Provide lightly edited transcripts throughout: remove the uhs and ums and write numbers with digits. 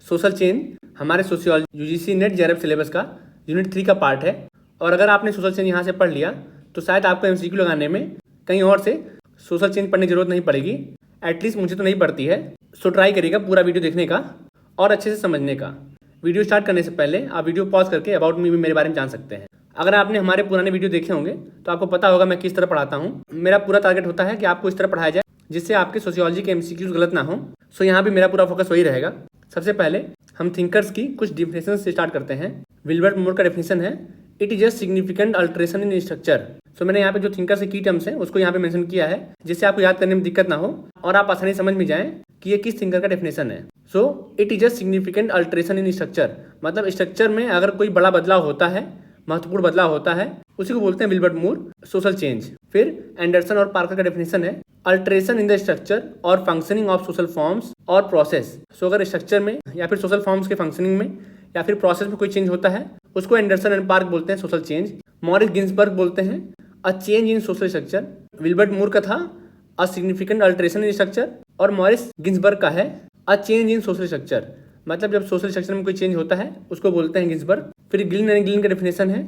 Social change हमारे sociology UGC net JRF syllabus का unit 3 का पार्ट है। और अगर आपने सोशल चेंज यहाँ से पढ़ लिया तो शायद आपको एमसीक्यू लगाने में कहीं और से सोशल चेंज पढ़ने की जरूरत नहीं पड़ेगी। एटलीस्ट मुझे तो नहीं पड़ती है। सो ट्राई करिएगा पूरा वीडियो देखने का और अच्छे से समझने का। वीडियो स्टार्ट करने से पहले आप वीडियो पॉज करके अबाउट मी भी मेरे बारे में जान सकते हैं। अगर आपने हमारे पुराने वीडियो देखे होंगे तो आपको पता होगा मैं किस तरह पढ़ाता हूँ। मेरा पूरा टारगेट होता है कि आपको इस तरह पढ़ाया जाए जिससे आपके सोशियोलॉजी के एमसीक्यूज गलत ना हो। सो यहाँ भी मेरा पूरा फोकस वही रहेगा। सबसे पहले हम थिंकर्स की कुछ डिफिनेशन से स्टार्ट करते हैं। विल्बर्ट मूर का डेफिनेशन है, it is a significant alteration in structure. So मैंने यहाँ पे जो थिंकर्स के की टर्म्स हैं उसको यहाँ पे मेंशन किया है जिससे आपको याद करने में दिक्कत ना हो और आप आसानी समझ में जाएं कि ये किस थिंकर का डेफिनेशन है। So it is a significant alteration in structure, मतलब स्ट्रक्चर में अगर कोई बड़ा बदलाव होता है, महत्वपूर्ण बदलाव होता है, उसी को बोलते हैं विल्बर्ट मूर सोशल चेंज। फिर एंडरसन और पार्कर का डेफिनेशन है, अल्टरेशन इन द स्ट्रक्चर और फंक्शनिंग ऑफ सोशल फॉर्म्स और प्रोसेस। सो अगर स्ट्रक्चर में या फिर सोशल फॉर्म्स के फंक्शनिंग में या फिर प्रोसेस में कोई चेंज होता है उसको एंडरसन एंड पार्क बोलते हैं सोशल चेंज। मॉरिस गिन्सबर्ग बोलते हैं a change in social structure. Wilbert Moore का था a significant alteration in structure और मॉरिस गिन्सबर्ग का है a change in social structure, मतलब जब सोशल स्ट्रक्चर में कोई चेंज होता है उसको बोलते हैं गिन्सबर्ग। फिर गिलिन एंड गिलिन का डेफिनेशन है,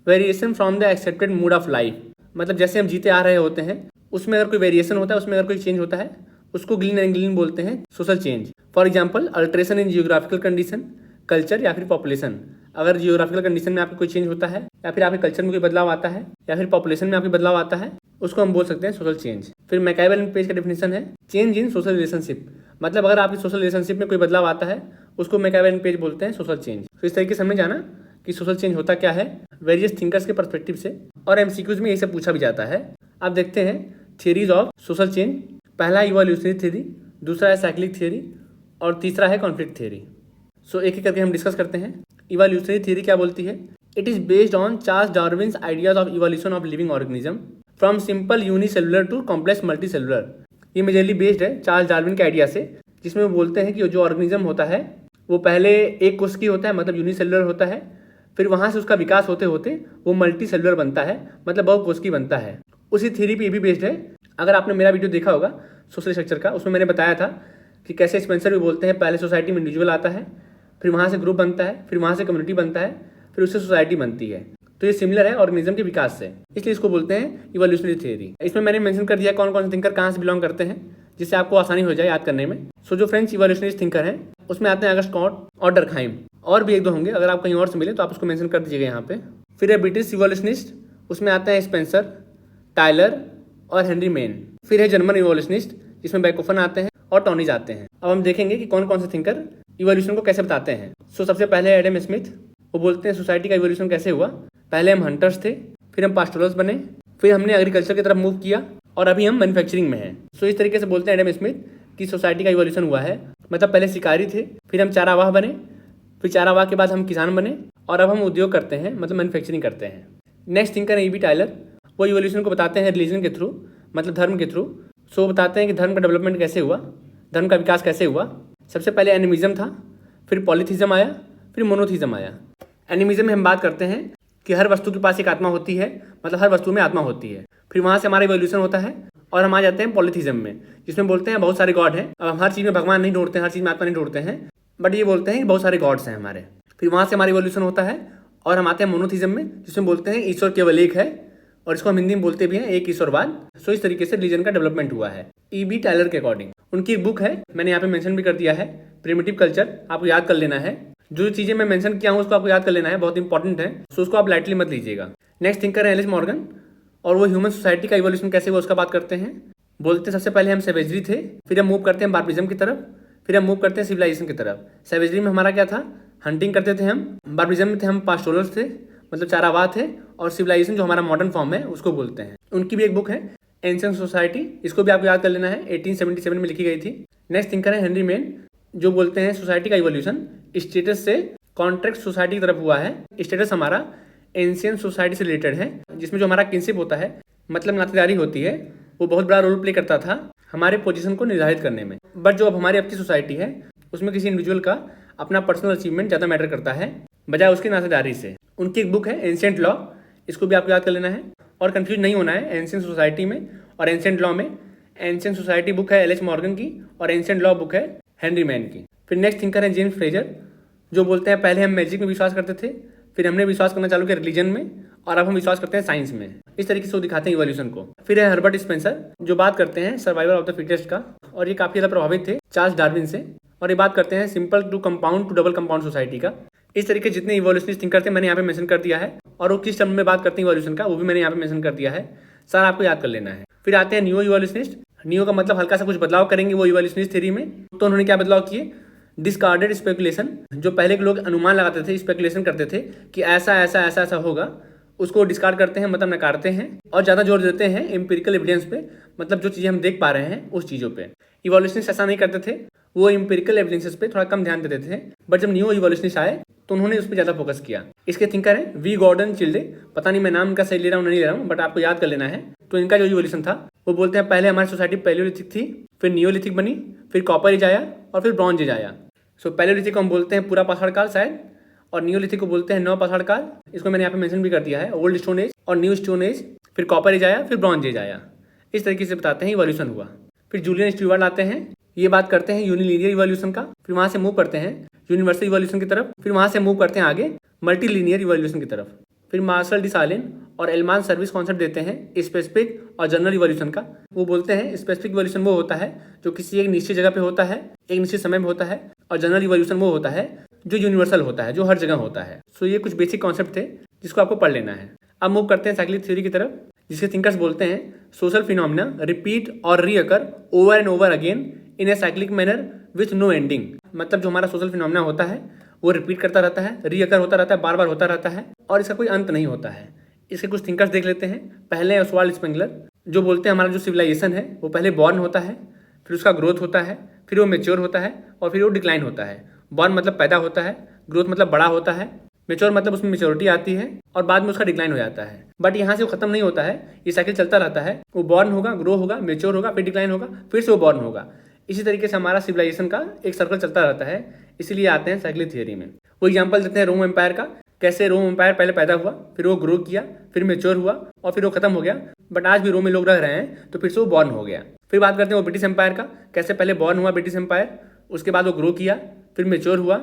variation from the accepted mood off life, मतलब जैसे हम जीते आ रहे होते हैं उसमें अगर कोई वेरिएशन होता है, उसमें अगर कोई चेंज होता है उसको गिलिन एंड गिलिन बोलते हैं social change. For example alteration in geographical condition, culture या फिर पॉपुलेशन। अगर जियोग्राफिकल कंडीशन में आपको कोई चेंज होता है या फिर आपके कल्चर में कोई बदलाव आता है या फिर पॉपुलेशन में आपके बदलाव आता है उसको हम बोल सकते हैं सोशल चेंज। फिर मैकाइवल एंड पेज का डेफिनेशन है, चेंज इन सोशल रिलेशनशिप, मतलब अगर आपकी सोशल रिलेशनशिप में कोई बदलाव आता है उसको मैकाइवल एंड पेज बोलते हैं सोशल चेंज। तो इस तरीके से हमने जाना कि सोशल चेंज होता क्या है वेरियस थिंकर्स के पर्सपेक्टिव से, और एमसीक्यूज में इसे पूछा भी जाता है। अब देखते हैं थियरीज ऑफ सोशल चेंज। पहला इवोल्यूशनरी थ्योरी, दूसरा है साइक्लिक थ्योरी और तीसरा है कॉन्फ्लिक्ट थ्योरी। सो एक एक करके हम डिस्कस करते हैं। इवोल्यूशनरी थ्योरी क्या बोलती है, it is based on Charles Darwin's ideas of evolution of living organism from simple unicellular to complex multicellular. ये मेजरली बेस्ड है चार्ल्स डार्विन के आइडिया से, जिसमें वो बोलते हैं कि जो ऑर्गेनिज्म होता है वो पहले एक कोशिकी होता है, मतलब यूनिसेलुलर होता है, फिर वहाँ से उसका विकास होते होते वो मल्टी सेलुलर बनता है, मतलब बहुकोशिकीय बनता है। उसी थ्योरी पे ये भी बेस्ड है। अगर आपने मेरा वीडियो देखा होगा सोशल स्ट्रक्चर का, उसमें मैंने बताया था कि कैसे स्पेंसर भी बोलते हैं पहले सोसाइटी में इंडिविजुअल आता है, फिर वहाँ से ग्रुप बनता है, फिर वहाँ से कम्युनिटी बनता है, फिर उससे सोसाइटी बनती है। तो ये सिमिलर है ऑर्गेनिज्म के विकास से, इसलिए इसको बोलते हैं इवोल्यूशनरी थ्योरी। इसमें मैंने मेंशन कर दिया कौन कौन से थिंकर कहाँ से बिलोंग करते हैं जिससे आपको आसानी हो जाए याद करने में। सो जो फ्रेंच इवोल्यूशनरी थिंकर हैं उसमें आते हैं अगस्ट कॉट और डर्कहाइम, और भी एक दो होंगे, अगर आप कहीं और से मिले तो आप उसको मेंशन कर दीजिएगा यहाँ पे। फिर है ब्रिटिश इवोल्यूशनिस्ट, उसमें आते हैं स्पेंसर, टाइलर और हेनरी मेन। फिर है जर्मन इवोल्यूशनिस्ट जिसमें बैकोफन आते हैं और टॉनीज आते हैं। अब हम देखेंगे कि कौन कौन से थिंकर इवोल्यूशन को कैसे बताते हैं। सो सबसे पहले एडम स्मिथ, वो बोलते हैं सोसाइटी का इवोल्यूशन कैसे हुआ। पहले हम हंटर्स थे, फिर हम पास्टोरल्स बने, फिर हमने एग्रीकल्चर की तरफ मूव किया और अभी हम मैन्युफैक्चरिंग में हैं। सो इस तरीके से बोलते हैं एडम स्मिथ कि सोसाइटी का इवोल्यूशन हुआ है, मतलब पहले शिकारी थे, फिर हम चारावाह बने, फिर चारावाह के बाद हम किसान बने और अब हम उद्योग करते हैं, मतलब मैन्युफैक्चरिंग करते हैं। नेक्स्ट थिंकर है ईबी टाइलर, वो इवोल्यूशन को बताते हैं रिलीजन के थ्रू, मतलब धर्म के थ्रू। सो बताते हैं कि धर्म का डेवलपमेंट कैसे हुआ, धर्म का विकास कैसे हुआ। सबसे पहले एनिमिज्म था, फिर पॉलीथिज्म आया, फिर मोनोथिज्म आया। एनिमिज्म में हम बात करते हैं कि हर वस्तु के पास एक आत्मा होती है, मतलब हर वस्तु में आत्मा होती है। फिर वहाँ से हमारा इवोल्यूशन होता है और हम आ जाते हैं पॉलीथिज्म में, जिसमें बोलते हैं बहुत सारे गॉड हैं। अब हम हर चीज़ में भगवान नहीं ढूंढते हैं, हर चीज़ में आत्मा नहीं ढूंढते हैं, बट ये बोलते हैं कि बहुत सारे गॉड्स हैं हमारे। फिर वहाँ से हमारा इवोल्यूशन होता है और हम आते हैं मोनोथिज्म में, जिसमें बोलते हैं ईश्वर केवल एक है, और इसको हम हिंदी में बोलते भी हैं एक ईश्वरवाद। सो इस तरीके से रिलीजन का डेवलपमेंट हुआ है ईबी टाइलर के अकॉर्डिंग। उनकी एक बुक है, मैंने यहाँ पे मेंशन भी कर दिया है, प्रिमिटिव कल्चर, आपको याद कर लेना है। जो चीज़ें मैं मेंशन किया हूँ उसको आपको याद कर लेना है, बहुत इंपॉर्टेंट है, सो उसको आप लाइटली मत लीजिएगा। नेक्स्ट थिंकर है एलिस मॉर्गन, और वो ह्यूमन सोसाइटी का इवोल्यूशन कैसे हुआ उसका बात करते हैं। बोलते हैं सबसे पहले हम सेवेजरी थे, फिर हम मूव करते हैं बार्बरिज्म की तरफ, फिर हम मूव करते हैं सिविलाइजेशन की तरफ। सेवेजरी में हमारा क्या था, हंटिंग करते थे हम, बार्बरिज्म में थे हम पास्टोरल्स थे, मतलब चारावाह थे, और सिविलाइजेशन जो हमारा मॉडर्न फॉर्म है उसको बोलते हैं। उनकी भी एक बुक है एंशिएंट सोसाइटी, इसको भी आपको याद कर लेना है, 1877 में लिखी गई थी। नेक्स्ट थिंकर है हेनरी मेन, जो बोलते हैं सोसाइटी का इवोल्यूशन स्टेटस से कॉन्ट्रैक्ट सोसाइटी की तरफ हुआ है। स्टेटस हमारा एंशिएंट सोसाइटी से रिलेटेड है, जिसमें जो हमारा किनशिप होता है, मतलब नातेदारी होती है, वो बहुत बड़ा रोल प्ले करता था हमारे पोजीशन को निर्धारित करने में। बट जो अब हमारी अपनी सोसाइटी है उसमें किसी इंडिविजुअल का अपना पर्सनल अचीवमेंट ज़्यादा मैटर करता है बजाय उसकी नातेदारी से। उनकी एक बुक है एंशिएंट लॉ, इसको भी आपको याद कर लेना है और कंफ्यूज नहीं होना है एंशिएंट सोसाइटी में और एंशिएंट लॉ में। एंशिएंट सोसाइटी बुक है एलिस मॉर्गन की और एंशिएंट लॉ बुक है हेनरी मैन की। फिर नेक्स्ट थिंकर है जेम्स फ्रेजर, जो बोलते हैं पहले हम मैजिक में विश्वास करते थे, फिर हमने विश्वास करना चालू किया रिलीजन में, और अब हम विश्वास करते हैं साइंस में। इस तरीके से वो दिखाते हैं इवोल्यूशन को। फिर है हर्बर्ट स्पेंसर, जो बात करते हैं सर्वाइवल ऑफ द फिटेस्ट का, और ये काफ़ी ज़्यादा प्रभावित थे चार्ल्स डार्विन से, और ये बात करते हैं simple to compound to double compound society का। इस तरीके जितने इवोल्यूशनिस्ट थिंकर थे मैंने यहाँ पे मेंशन कर दिया है, और वो किस टर्म में बात करते हैं इवोल्यूशन का वो भी मैंने यहाँ पे मेंशन कर दिया है, सारा आपको याद कर लेना है। फिर आते हैं न्यू इवोल्यूशनिस्ट। न्यू का मतलब हल्का सा कुछ बदलाव करेंगे वो इवोल्यूशनिस्ट थ्योरी में। तो उन्होंने क्या बदलाव किए, डिस्कार्डेड स्पेकुलेशन, जो पहले के लोग अनुमान लगाते थे, स्पेकुलेशन करते थे कि ऐसा ऐसा ऐसा ऐसा होगा, उसको डिस्कार्ड करते हैं, मतलब नकारते हैं, और ज़्यादा जोर देते हैं एम्पिरिकल एविडेंस पे, मतलब जो चीज़ें हम देख पा रहे हैं उस चीज़ों पे। इवोल्यूशनिस्ट ऐसा नहीं करते थे, वो एम्पिरिकल एविडेंसेस पे थोड़ा कम ध्यान देते थे, बट जब न्यू इवोल्यूशनिस्ट आए तो उन्होंने उस पर ज़्यादा फोकस किया। इसके थिंकर हैं वी गॉर्डन चिल्डे, पता नहीं मैं नाम इनका सही ले रहा हूँ नहीं ले रहा हूँ, बट आपको याद कर लेना है। तो इनका जो इवोल्यूशन था वो बोलते हैं पहले हमारी सोसाइटी पैलियोलिथिक थी, फिर नियोलिथिक बनी, फिर कॉपर एज आया, और फिर ब्रॉन्ज एज आया। सो पैलियोलिथिक को हम बोलते हैं पूरा पाषाण काल शायद, और नियोलिथिक को बोलते हैं नव पाषाण काल। इसको मैंने यहाँ पे मेंशन भी कर दिया है, ओल्ड स्टोन एज और न्यू स्टोन एज, फिर कॉपर एज आया, फिर ब्रॉन्ज एज आया। इस तरीके से बताते हैं इवोल्यूशन हुआ। फिर जूलियन स्टीवर्ट आते हैं, ये बात करते हैं यूनिलीनियर इवोल्यूशन का, फिर वहाँ से मूव करते हैं यूनिवर्सल इवोल्यूशन की तरफ, फिर वहाँ से मूव करते हैं आगे मल्टीलीनियर इवोल्यूशन की तरफ। फिर मार्शल डिसालेन और एलमान सर्विस कॉन्सेप्ट देते हैं स्पेसिफिक और जनरल इवोल्यूशन का। वो बोलते हैं स्पेसिफिक इवोल्यूशन वो होता है जो किसी एक निश्चित जगह पे होता है, एक निश्चित समय में होता है, और जनरल इवोल्यूशन वो होता है जो यूनिवर्सल होता है, जो हर जगह होता है। सो ये कुछ बेसिक कॉन्सेप्ट थे जिसको आपको पढ़ लेना है। अब मूव करते हैं साइक्लिक थ्योरी की तरफ, जिसके थिंकर्स बोलते हैं सोशल फिनोमिना रिपीट और reoccur over and over again in a cyclic manner with no ending. मतलब जो हमारा सोशल फिनोमिना होता है वो रिपीट करता रहता है, रीअकर होता रहता है, बार बार होता रहता है, और इसका कोई अंत नहीं होता है। इसके कुछ थिंकर्स देख लेते हैं। पहले ओसवाल्ड स्पेंगलर, जो बोलते हैं हमारा जो सिविलाइजेशन है वो पहले बॉर्न होता है, फिर उसका ग्रोथ होता है, फिर वो मेच्योर होता है, और फिर वो डिक्लाइन होता है। बॉर्न मतलब पैदा होता है, ग्रोथ मतलब बड़ा होता है, मेच्योर मतलब उसमें मेच्योरिटी आती है, और बाद में उसका डिक्लाइन हो जाता है। बट यहाँ से वो खत्म नहीं होता है, ये साइकिल चलता रहता है। वो बॉर्न होगा, ग्रो होगा, मेच्योर होगा, फिर डिक्लाइन होगा, फिर से वो बॉर्न होगा। इसी तरीके से हमारा सिविलाइजेशन का एक सर्कल चलता रहता है, इसीलिए आते हैं साइक्लिक थियरी में। वो एग्जांपल देते हैं रोम एम्पायर का, कैसे रोम एम्पायर पहले पैदा हुआ, फिर वो ग्रो किया, फिर मेच्योर हुआ, और फिर वो खत्म हो गया, बट आज भी रोम में लोग रह रहे हैं, तो फिर से वो बॉर्न हो गया। फिर बात करते हैं वो ब्रिटिश एम्पायर का, कैसे पहले बॉर्न हुआ ब्रिटिश एम्पायर, उसके बाद वो ग्रो किया, फिर मेच्योर हुआ,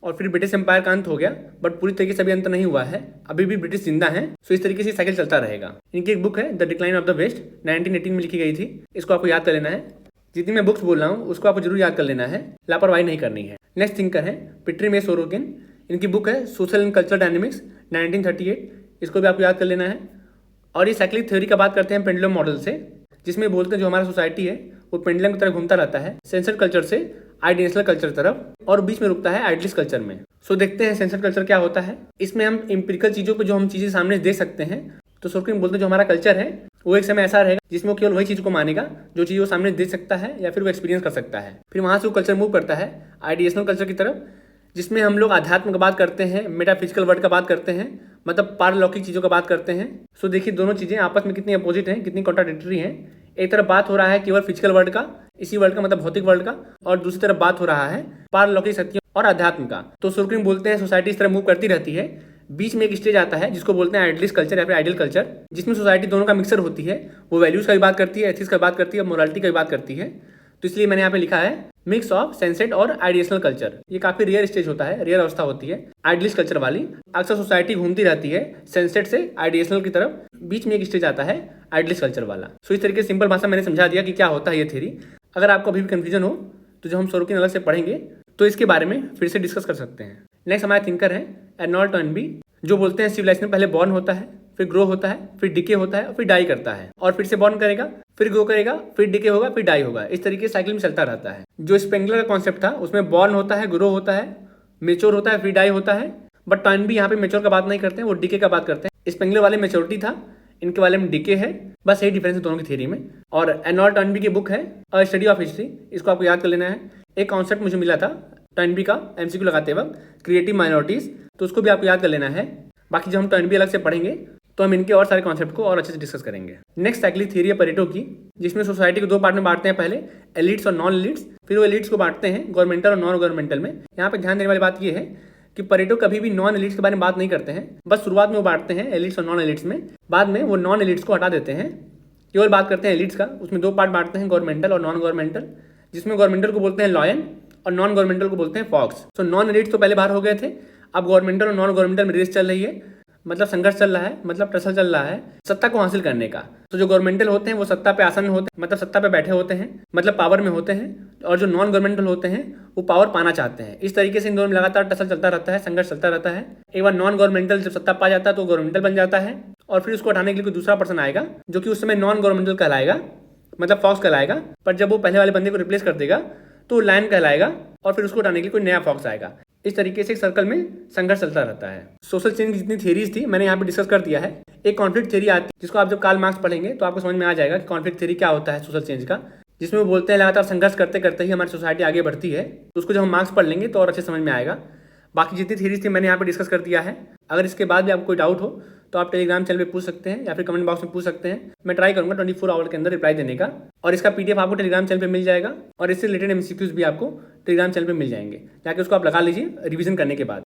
और फिर ब्रिटिश एम्पायर का अंत हो गया, बट पूरी तरीके से अभी अंत नहीं हुआ है, अभी भी ब्रिटिश जिंदा है। सो इस तरीके से साइकिल चलता रहेगा। इनकी एक बुक है the decline of the West, 1918 में लिखी गई थी। इसको आपको याद कर लेना है। जितनी मैं बुक्स बोल रहा हूँ उसको आपको जरूर याद कर लेना है, लापरवाही नहीं करनी है। नेक्स्ट थिंकर है पिट्री में सोरोकिन, इनकी बुक है सोशल एंड कल्चरल डायनेमिक्स 1938, इसको भी आपको याद कर लेना है। और ये साइक्लिक थ्योरी का बात करते हैं पेंडुलम मॉडल से, जिसमें बोलते हैं जो हमारा सोसाइटी है वो पेंडुलम की तरह घूमता रहता है, सेंसर कल्चर से आइडियलिस्ट कल्चर तरफ, और बीच में रुकता है आइडियलिस्ट कल्चर में। सो देखते हैं सेंसर कल्चर क्या होता है। इसमें हम एम्पिरिकल चीजों को जो हम चीजें सामने देख सकते हैं, तो सोरोकिन बोलते हैं जो हमारा कल्चर है वो एक समय ऐसा रहेगा जिसमें केवल वही चीज को मानेगा जो चीज वो सामने देख सकता है या फिर वो एक्सपीरियंस कर सकता है। फिर वहां से वो कल्चर मूव करता है आइडियलिस्ट कल्चर की तरफ, जिसमें हम लोग आध्यात्म का बात करते हैं, मेटाफिजिकल वर्ड का बात करते हैं, मतलब पारलौकिक चीज़ों का बात करते हैं। सो देखिए दोनों चीज़ें आपस में कितनी अपोजिट हैं, कितनी कॉन्ट्राडिक्टरी हैं। एक तरफ बात हो रहा है केवल फिजिकल वर्ल्ड का, इसी वर्ल्ड का मतलब भौतिक वर्ल्ड का, और दूसरी तरफ बात हो रहा है पारलौकिक शक्तियों और अध्यात्म का। तो सोरोकिन बोलते हैं सोसाइटी इस तरह मूव करती रहती है, बीच में एक स्टेज आता है जिसको बोलते हैं आइडियलिस्ट कल्चर या फिर आइडियल कल्चर, जिसमें सोसाइटी दोनों का मिक्सर होती है। वो वैल्यूज का भी बात करती है, एथिक्स का बात करती है, मोरालिटी का भी बात करती है। तो इसलिए मैंने यहाँ पे लिखा है मिक्स ऑफ सेंसेट और आइडियलिस्ट कल्चर। ये काफी रेयर स्टेज होता है, रेयर अवस्था होती है आइडियलिस्ट कल्चर वाली। अक्सर सोसाइटी घूमती रहती है सेंसेट से आइडियलिस्ट की तरफ, बीच में एक स्टेज आता है आइडियलिस्ट कल्चर वाला। सो इस तरीके से सिंपल भाषा मैंने समझा दिया कि क्या होता है ये थ्योरी। अगर आपको अभी भी कंफ्यूजन हो तो जो हम सोरोकिन अलग से पढ़ेंगे तो इसके बारे में फिर से डिस्कस कर सकते हैं। नेक्स्ट हमारे थिंकर है अर्नोल्ड टॉयनबी, जो बोलते हैं सिविलाइजेशन पहले बॉर्न होता है, फिर ग्रो होता है, फिर डिके होता है, फिर डाई करता है, और फिर से बॉर्न करेगा, फिर ग्रो करेगा, फिर डिके होगा, फिर डाई होगा। इस तरीके से साइकिल में चलता रहता है। जो स्पेंगलर का कॉन्सेप्ट था उसमें बॉर्न होता है, ग्रो होता है, मेच्योर होता है, फिर डाई होता है, बट टॉयनबी यहाँ पे मेच्योर का बात नहीं करते हैं, वो डिके का बात करते हैं। स्पेंगलर वाले मेच्योरिटी था, इनके वाले में डिके है, बस यही डिफरेंस है दोनों की थ्योरी में। और अर्नोल्ड टॉयनबी की बुक है अ स्टडी ऑफ हिस्ट्री, इसको आपको याद कर लेना है। एक कॉन्सेप्ट मुझे मिला था टॉयनबी का एमसीक्यू लगाते वक्त, क्रिएटिव माइनॉरिटीज, तो उसको भी आपको याद कर लेना है। बाकी जब हम टॉयनबी अलग से पढ़ेंगे तो हम इनके और सारे कॉन्सेप्ट को और अच्छे से डिस्कस करेंगे। नेक्स्ट साइक्लिक थ्योरी है परेटो की, जिसमें सोसाइटी को दो पार्ट में बांटते हैं, पहले एलिट्स और नॉन एलिट्स, फिर वो एलिट्स को बांटते हैं गवर्नमेंटल और नॉन गवर्नमेंटल में। यहाँ पे ध्यान देने वाली बात ये है कि परेटो कभी भी नॉन एलिट्स के बारे में बात नहीं करते हैं, बस शुरुआत में वो बांटते हैं एलिट्स और नॉन एलिट्स में, बाद में वो नॉन एलिट्स को हटा देते हैं, केवल बात करते हैं एलिट्स का। उसमें दो पार्ट बांटते हैं गवर्नमेंटल और नॉन गवर्नमेंटल, जिसमें गवर्नमेंटल को बोलते हैं लॉयन और नॉन गवर्नमेंटल को बोलते हैं फॉक्स। सो नॉन एलिट्स तो पहले बाहर हो गए थे, अब गवर्नमेंटल और नॉन गवर्नमेंटल में रेस चल रही है, मतलब संघर्ष चल रहा है, मतलब टसल चल रहा है सत्ता को हासिल करने का। तो जो गवर्नमेंटल होते हैं वो सत्ता पे आसन होते हैं, मतलब सत्ता पे बैठे होते हैं, मतलब पावर में होते हैं, और जो नॉन गवर्नमेंटल होते हैं वो पावर पाना चाहते हैं। इस तरीके से इन दोनों में लगातार टसल चलता रहता है, संघर्ष चलता रहता है। एक बार नॉन गवर्नमेंटल जब सत्ता पा जाता है तो गवर्नमेंटल बन जाता है, और फिर उसको हटाने के लिए कोई दूसरा पर्सन आएगा जो कि उस समय नॉन गवर्नमेंटल कहलाएगा, मतलब फॉक्स कहलाएगा। पर जब वो पहले वाले बंदे को रिप्लेस कर देगा तो लायन कहलाएगा, और फिर उसको हटाने के लिए कोई नया फॉक्स आएगा। इस तरीके से एक सर्कल में संघर्ष चलता रहता है। सोशल चेंज की जितनी थ्योरीज थी मैंने यहाँ पे डिस्कस कर दिया है। एक कॉन्फ्लिक्ट थ्योरी आती है जिसको आप जब कार्ल मार्क्स पढ़ेंगे तो आपको समझ में आ जाएगा कि कॉन्फ्लिक्ट थ्योरी क्या होता है सोशल चेंज का, जिसमें वो बोलते हैं लगातार संघर्ष करते करते ही हमारी सोसाइटी आगे बढ़ती है। तो उसको जब हम मार्क्स पढ़ लेंगे तो और अच्छे समझ में आएगा। बाकी जितनी थ्योरीज थी मैंने यहाँ पे डिस्कस कर दिया है। अगर इसके बाद भी आपको कोई डाउट हो तो आप टेलीग्राम चैनल पे पूछ सकते हैं या फिर कमेंट बॉक्स में पूछ सकते हैं। मैं ट्राई करूंगा 24 आवर के अंदर रिप्लाई देने का, और इसका पीडीएफ आपको टेलीग्राम चैनल पे मिल जाएगा, और इससे रिलेटेड एमसीक्यूज भी आपको टेलीग्राम चैनल पे मिल जाएंगे। जाके उसको आप लगा लीजिए रिवीजन करने के बाद।